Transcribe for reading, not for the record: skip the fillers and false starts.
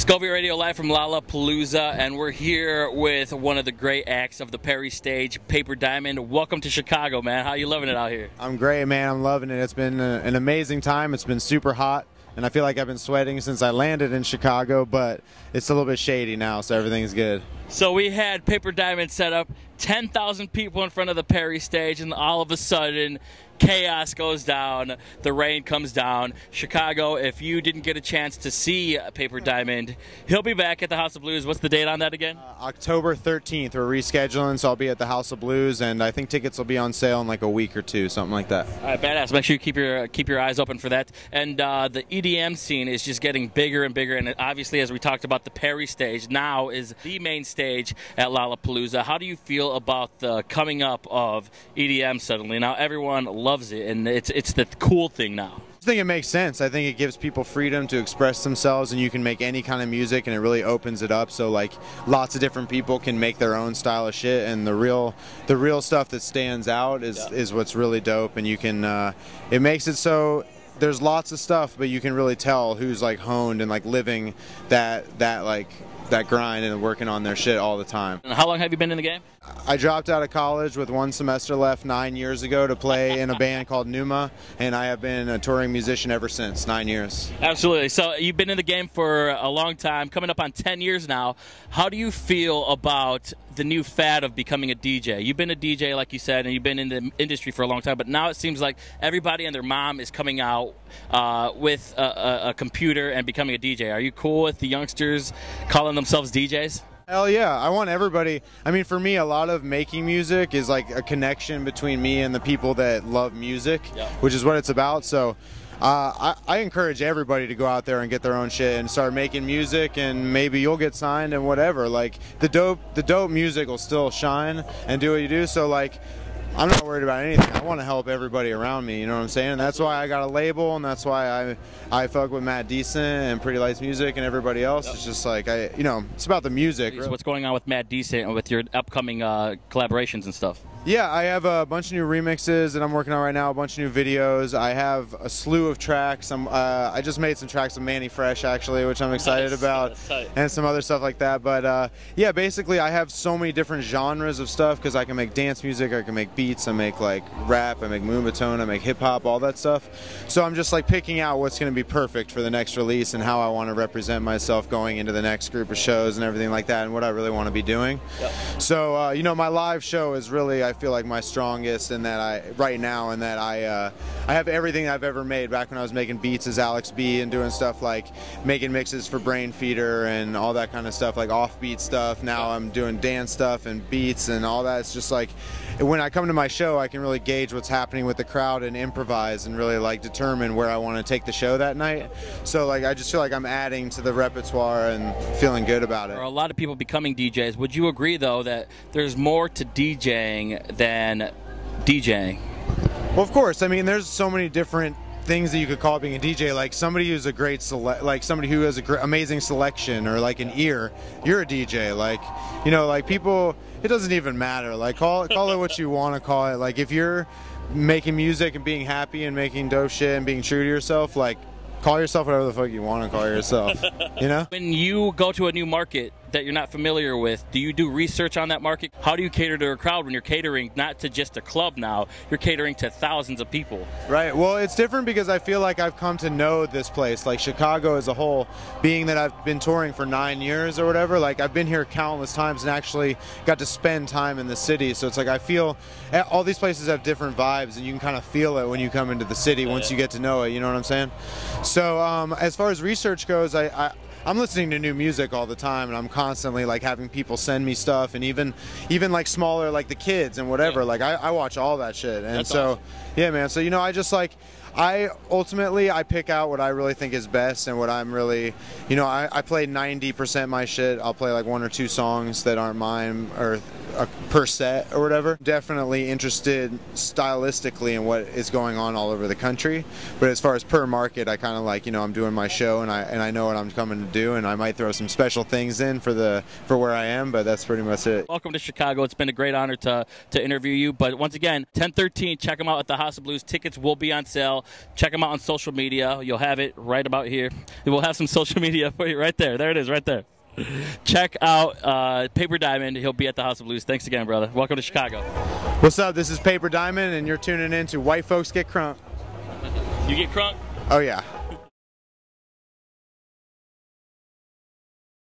Govia Radio live from Lollapalooza, and we're here with one of the great acts of the Perry stage, Paper Diamond. Welcome to Chicago, man. How you loving it out here? I'm great, man. I'm loving it. It's been an amazing time. It's been super hot, and I feel like I've been sweating since I landed in Chicago, but it's a little bit shady now, so everything's good. So we had Paper Diamond set up, 10,000 people in front of the Perry stage, and all of a sudden, chaos goes down, the rain comes down. Chicago, if you didn't get a chance to see Paper Diamond, he'll be back at the House of Blues. What's the date on that again? October 13th. We're rescheduling, so I'll be at the House of Blues, and I think tickets will be on sale in like a week or two, something like that. All right, badass. Make sure you keep your eyes open for that. And the EDM scene is just getting bigger and bigger, and obviously, as we talked about, the Perry stage now is the main stage at Lollapalooza. How do you feel about the coming up of EDM suddenly? Now everyone loves it, and it's the cool thing now. I think it makes sense. I think it gives people freedom to express themselves, and you can make any kind of music, and it really opens it up. So like lots of different people can make their own style of shit, and the real stuff that stands out is what's really dope. And you can it makes it so there's lots of stuff, but you can really tell who's like honed and like living that grind and working on their shit all the time. And how long have you been in the game? I dropped out of college with one semester left 9 years ago to play in a band called Numa, and I have been a touring musician ever since, 9 years. Absolutely. So you've been in the game for a long time, coming up on 10 years now. How do you feel about the new fad of becoming a DJ? You've been a DJ, like you said, and you've been in the industry for a long time, but now it seems like everybody and their mom is coming out with a computer and becoming a DJ. Are you cool with the youngsters calling themselves DJs? Hell yeah. I want everybody. I mean, for me, a lot of making music is like a connection between me and the people that love music, which is what it's about. So I encourage everybody to go out there and get their own shit and start making music, and maybe you'll get signed and whatever. Like the dope music will still shine and do what you do. So like, I'm not worried about anything. I want to help everybody around me, you know what I'm saying? And that's why I got a label, and that's why I fuck with Matt Decent and Pretty Lights Music and everybody else. It's just like, it's about the music. So what's going on with Matt Decent and with your upcoming collaborations and stuff? Yeah, I have a bunch of new remixes that I'm working on right now, a bunch of new videos. I have a slew of tracks. I just made some tracks with Manny Fresh, actually, which I'm excited about, and some other stuff like that. But yeah, basically I have so many different genres of stuff, because I can make dance music, I can make beats, I make like rap, I make moombahton, I make hip-hop, all that stuff. So I'm just like picking out what's going to be perfect for the next release and how I want to represent myself going into the next group of shows and everything like that, and what I really want to be doing. So, my live show is really, I feel like, my strongest, in that right now, and that I have everything I've ever made. Back when I was making beats as Alex B and doing stuff like making mixes for Brain Feeder and all that kind of stuff, like offbeat stuff. Now I'm doing dance stuff and beats and all that. It's just like, when I come to my show, I can really gauge what's happening with the crowd and improvise and really like determine where I want to take the show that night. So like, I just feel like I'm adding to the repertoire and feeling good about it. There are a lot of people becoming DJs. Would you agree, though, that there's more to DJing than DJing? Well, of course. I mean, there's so many different things that you could call being a DJ. Like somebody who's a great somebody who has a amazing selection, or like an ear, you're a DJ. Like, like people, it doesn't even matter. Like call it what you want to call it. Like if you're making music and being happy and making dope shit and being true to yourself, like call yourself whatever the fuck you want to call yourself. When you go to a new market that you're not familiar with, do you do research on that market? How do you cater to a crowd when you're catering not to just a club now, you're catering to thousands of people? Right. Well, it's different because I feel like I've come to know this place, like Chicago as a whole, being that I've been touring for 9 years or whatever. Like I've been here countless times and actually got to spend time in the city. So it's like I feel all these places have different vibes, and you can kind of feel it when you come into the city once you get to know it, you know what I'm saying? So as far as research goes, I'm listening to new music all the time, and I'm constantly like having people send me stuff, and even like smaller, like the kids and whatever. Like I watch all that shit, and that's so awesome. Yeah, man. So I just like, I ultimately pick out what I really think is best, and what I'm really, I play 90% my shit. I'll play like 1 or 2 songs that aren't mine, or per set or whatever. Definitely interested stylistically in what is going on all over the country, but as far as per market, I kind of like, I'm doing my show, and I know what I'm coming to do, and I might throw some special things in for where I am, but that's pretty much it. Welcome to Chicago. It's been a great honor to interview you, but once again, 10/13, check them out at the House of Blues. Tickets will be on sale. Check him out on social media. You'll have it right about here. We'll have some social media for you right there. There it is, right there. Check out Paper Diamond. He'll be at the House of Blues. Thanks again, brother. Welcome to Chicago. What's up? This is Paper Diamond, and you're tuning in to White Folks Get Crunk. You get crunk? Oh, yeah.